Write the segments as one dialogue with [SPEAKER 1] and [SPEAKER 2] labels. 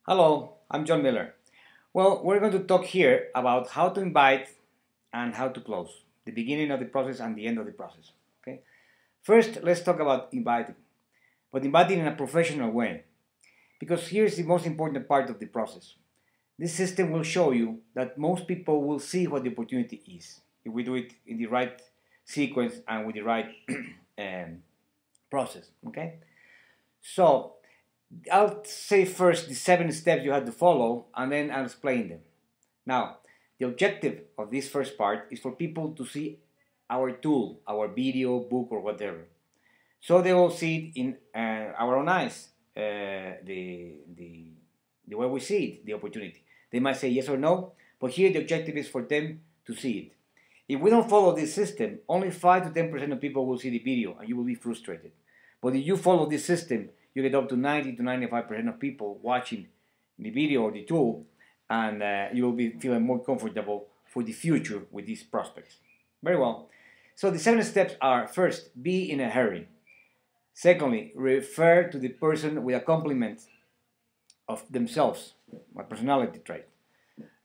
[SPEAKER 1] Hello, I'm John Miller. Well, we're going to talk here about how to invite and how to close, the beginning of the process and the end of the process. Okay. First, let's talk about inviting, but inviting in a professional way, because here's the most important part of the process. This system will show you that most people will see what the opportunity is if we do it in the right sequence and with the right um, process. Okay. So I'll say first the 7 steps you have to follow, and then I'll explain them. Now, the objective of this first part is for people to see our tool, our video, book, or whatever. So they will see it in our own eyes, the way we see it, the opportunity. They might say yes or no, but here the objective is for them to see it. If we don't follow this system, only 5 to 10% of people will see the video and you will be frustrated. But if you follow this system, you get up to 90 to 95% of people watching the video or the tool, and you will be feeling more comfortable for the future with these prospects. Very well. So the 7 steps are: first, be in a hurry. Secondly, refer to the person with a compliment of themselves, a personality trait.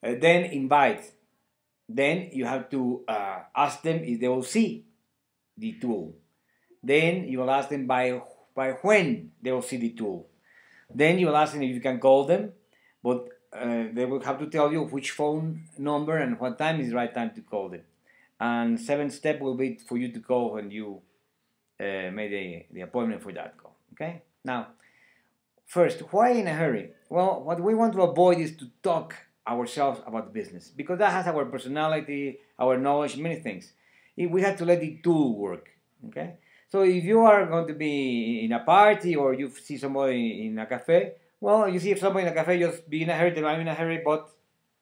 [SPEAKER 1] Then invite. Then you have to ask them if they will see the tool. Then you will ask them by when they will see the tool. Then you will ask them if you can call them, but they will have to tell you which phone number and what time is the right time to call them. And 7th step will be for you to call when you made the appointment for that call. Okay? Now, first, why in a hurry? Well, what we want to avoid is to talk ourselves about business, because that has our personality, our knowledge, many things. We have to let the tool work. Okay? So if you are going to be in a party or you see somebody in a cafe, well, you see somebody in a cafe, just be in a hurry, I'm in a hurry, but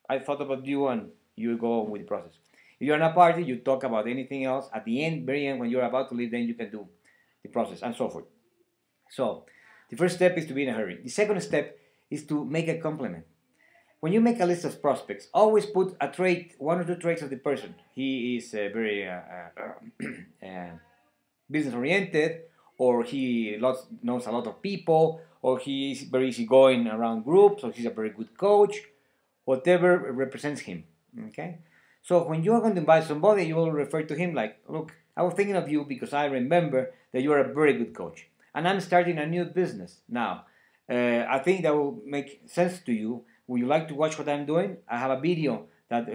[SPEAKER 1] I thought about you, and you go on with the process. If you're in a party, you talk about anything else. At the end, very end, when you're about to leave, then you can do the process and so forth. So the first step is to be in a hurry. The second step is to make a compliment. When you make a list of prospects, always put a trait, 1 or 2 traits of the person. He is very business oriented, or he knows a lot of people, or he is very easygoing around groups, or he's a very good coach, whatever represents him. Okay? So when you are going to invite somebody, you will refer to him like, look, I was thinking of you because I remember that you are a very good coach. And I'm starting a new business now. I think that will make sense to you. Would you like to watch what I'm doing? I have a video that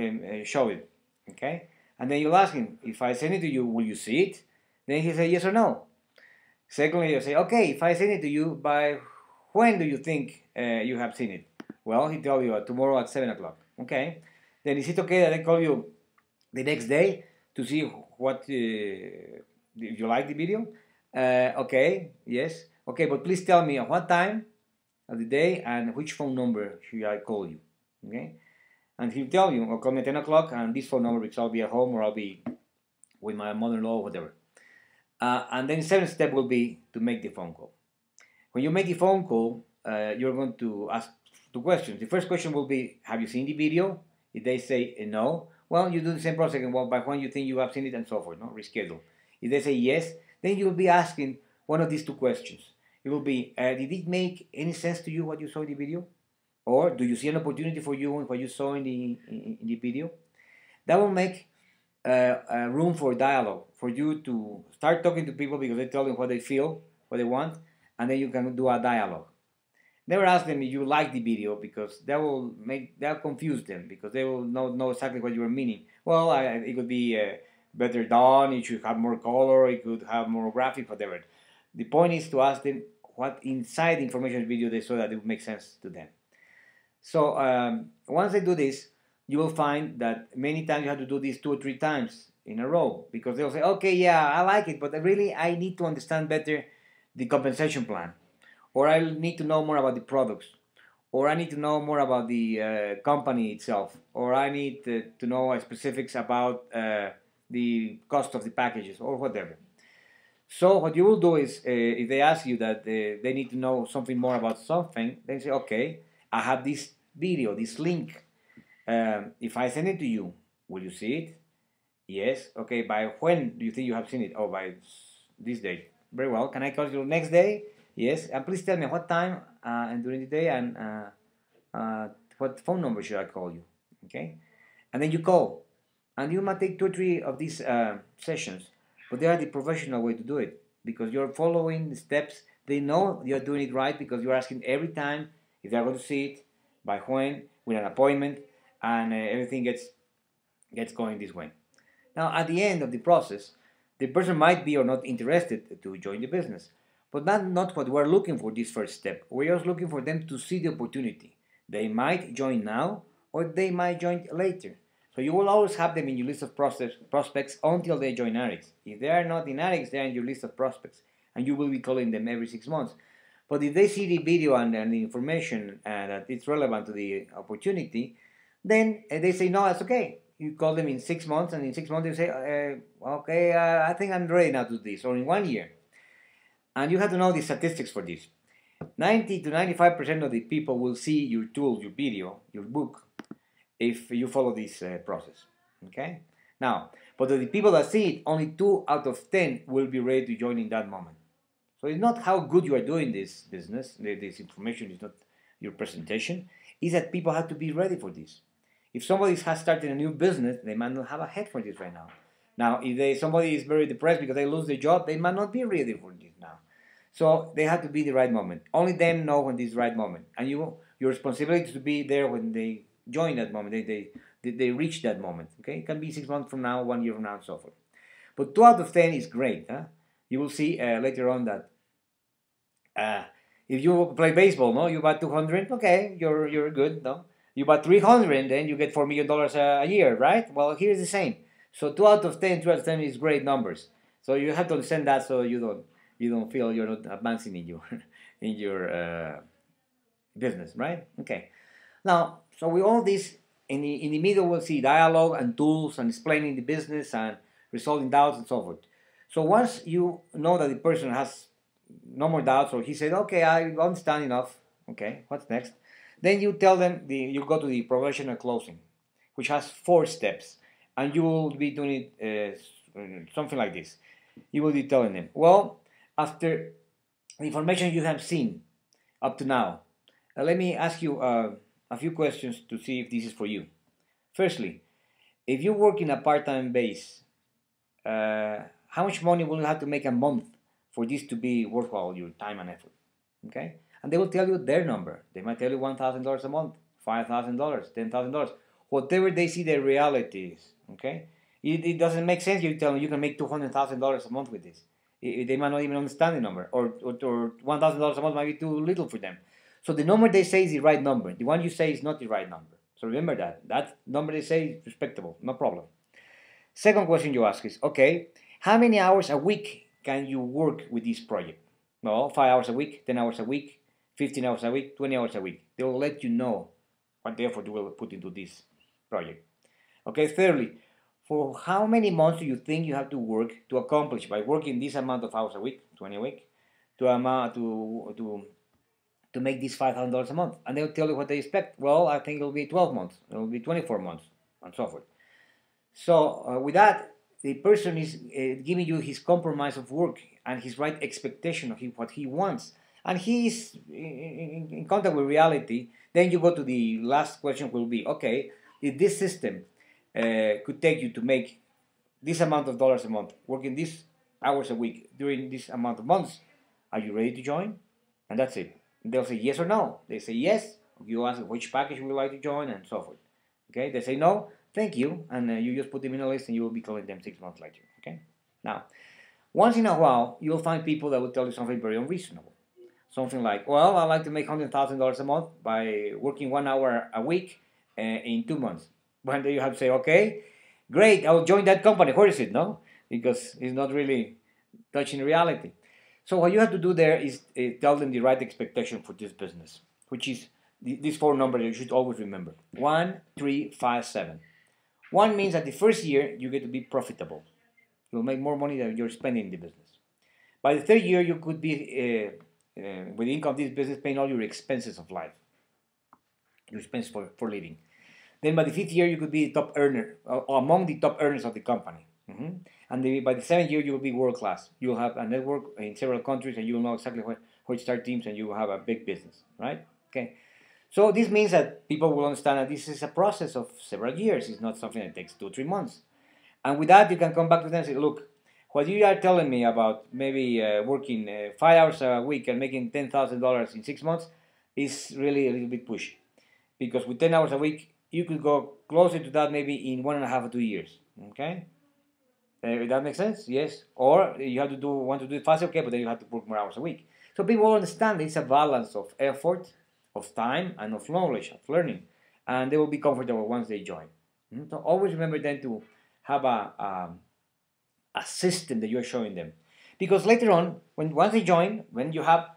[SPEAKER 1] show it. Okay? And then you'll ask him, if I send it to you, will you see it? Then he say yes or no. Secondly, you say, okay, if I send it to you, by when do you think you have seen it? Well, he tell you tomorrow at 7 o'clock. Okay. Then is it okay that I call you the next day to see what if you like the video? Okay, yes. Okay, but please tell me at what time of the day and which phone number should I call you. Okay. And he'll tell you, or call me at 10 o'clock and this phone number, because I'll be at home or I'll be with my mother-in-law or whatever. And then the 7th step will be to make the phone call. When you make the phone call, you're going to ask 2 questions. The first question will be, have you seen the video? If they say no, well, you do the same process again. Well, by when you think you have seen it and so forth, no? Reschedule. If they say yes, then you will be asking one of these 2 questions. It will be, did it make any sense to you what you saw in the video? Or do you see an opportunity for you in what you saw in the video? That will make room for dialogue, for you to start talking to people because they tell you what they feel, what they want, and then you can do a dialogue. Never ask them if you like the video, because that'll confuse them, because they will know exactly what you are meaning. Well, it could be better done, it should have more color, it could have more graphic, whatever. The point is to ask them what inside the information video they saw that it would make sense to them. So once they do this, you will find that many times you have to do this 2 or 3 times in a row, because they'll say, okay, yeah, I like it, but really I need to understand better the compensation plan, or I need to know more about the products, or I need to know more about the company itself, or I need to know specifics about the cost of the packages, or whatever. So what you will do is, if they ask you that they need to know something more about something, then say, okay, I have this video, this link. If I send it to you, will you see it? Yes. Okay, by when do you think you have seen it? Oh, by this date. Very well. Can I call you next day? Yes. And please tell me what time and during the day and what phone number should I call you? Okay, and then you call, and you might take 2 or 3 of these sessions, but they are the professional way to do it because you're following the steps. They know you're doing it right because you're asking every time if they're going to see it, by when, with an appointment, and everything gets going this way. Now, at the end of the process, the person might be or not interested to join the business, but that's not what we're looking for this first step. We're just looking for them to see the opportunity. They might join now or they might join later. So you will always have them in your list of prospects until they join ARIX. If they are not in ARIX, they're in your list of prospects, and you will be calling them every 6 months. But if they see the video and the information that it's relevant to the opportunity, then they say, no, that's okay. You call them in 6 months, and in 6 months they say, okay, I think I'm ready now to do this, or in 1 year. And you have to know the statistics for this. 90 to 95% of the people will see your tool, your video, your book, if you follow this process. Okay? Now, but the people that see it, only 2 out of 10 will be ready to join in that moment. So it's not how good you are doing this business, this information is not your presentation, it's that people have to be ready for this. If somebody has started a new business, they might not have a head for this right now. Now, if somebody is very depressed because they lose their job, they might not be ready for this now. So they have to be the right moment. Only them know when this is the right moment. And your responsibility is to be there when they join that moment, they reach that moment. Okay, it can be 6 months from now, 1 year from now, and so forth. But 2 out of 10 is great. Huh? You will see later on that if you play baseball, no, you bat 200, okay, you're good, no. You bat 300, then you get $4 million a year, right? Well, here's the same. So 2 out of 10, 2 out of 10 is great numbers. So you have to understand that so you don't feel you're not advancing in your in your business, right? Okay. Now, so with all this, in the middle, we'll see dialogue and tools and explaining the business and resolving doubts and so forth. So once you know that the person has no more doubts, or he said, okay, I understand enough. Okay, what's next? Then you tell them, you go to the professional closing, which has 4 steps, and you will be doing it something like this. You will be telling them, well, after the information you have seen up to now, let me ask you a few questions to see if this is for you. Firstly, if you work in a part-time base, how much money will you have to make a month for this to be worthwhile, your time and effort? Okay? And they will tell you their number. They might tell you $1,000 a month, $5,000, $10,000, whatever they see the reality is. Okay? It doesn't make sense you tell them you can make $200,000 a month with this. They might not even understand the number, or $1,000 a month might be too little for them. So the number they say is the right number. The one you say is not the right number. So remember that. That number they say is respectable, no problem. Second question you ask is, okay, how many hours a week can you work with this project? Well, 5 hours a week, 10 hours a week, 15 hours a week, 20 hours a week. They will let you know what effort you will put into this project. Okay, thirdly, for how many months do you think you have to work to accomplish by working this amount of hours a week, 20 a week, to make this $5,000 a month? And they'll tell you what they expect. Well, I think it'll be 12 months, it'll be 24 months, and so forth. So with that, the person is giving you his compromise of work and his right expectation of what he wants. And he is in contact with reality. Then you go to the last question will be, okay, if this system could take you to make this amount of dollars a month, working these hours a week during this amount of months, are you ready to join? And that's it. They'll say yes or no. They say yes, you ask which package you would like to join, and so forth. Okay, they say no, thank you, and you just put them in a list and you will be calling them 6 months later. Okay, now, once in a while, you'll find people that will tell you something very unreasonable. Something like, well, I like to make $100,000 a month by working 1 hour a week in 2 months. When then you have to say, okay, great, I'll join that company. Where is it? No, because it's not really touching reality. So what you have to do there is tell them the right expectation for this business, which is these 4 numbers you should always remember. 1, 3, 5, 7. 1 means that the first year you get to be profitable. You'll make more money than you're spending in the business. By the 3rd year, you could be, with the income of this business, paying all your expenses of life, your expenses for living. Then by the 5th year, you could be the top earner, or among the top earners of the company. And by the 7th year, you will be world class. You will have a network in several countries, and you will know exactly where to start teams, and you will have a big business, right? Okay. So this means that people will understand that this is a process of several years. It's not something that takes 2 or 3 months. And with that, you can come back to them and say, look, what you are telling me about maybe working 5 hours a week and making $10,000 in 6 months is really a little bit pushy. Because with 10 hours a week, you could go closer to that maybe in 1.5 or 2 years. Okay? That makes sense? Yes. Or you have to want to do it faster, okay, but then you have to work more hours a week. So people understand it's a balance of effort, of time, and of knowledge, of learning. And they will be comfortable once they join. So always remember then to have a system that you're showing them. Because later on, once they join, when you have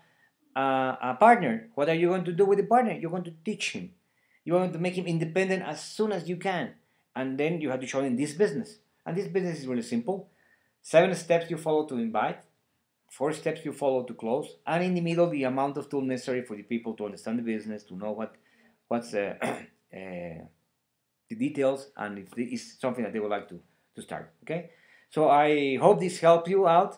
[SPEAKER 1] a partner, what are you going to do with the partner? You're going to teach him. You're going to make him independent as soon as you can. And then you have to show him this business. And this business is really simple. 7 steps you follow to invite, 4 steps you follow to close, and in the middle, the amount of tool necessary for the people to understand the business, to know what's the details, and if it's something that they would like to start. Okay, so I hope this helped you out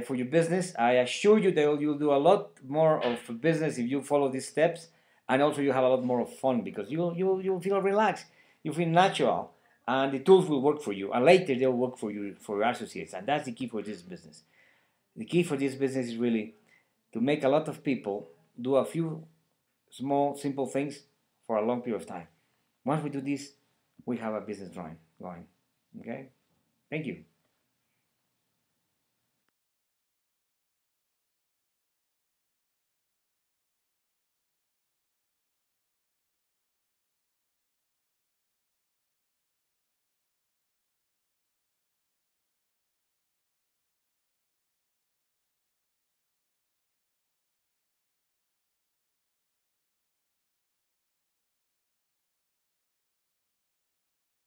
[SPEAKER 1] for your business. I assure you that you'll do a lot more of business if you follow these steps, and also you have a lot more of fun because you'll feel relaxed, you feel natural, and the tools will work for you, and later they'll work for you for your associates, and that's the key for this business. The key for this business is really to make a lot of people do a few small, simple things for a long period of time. Once we do this, we have a business going. Okay? Thank you.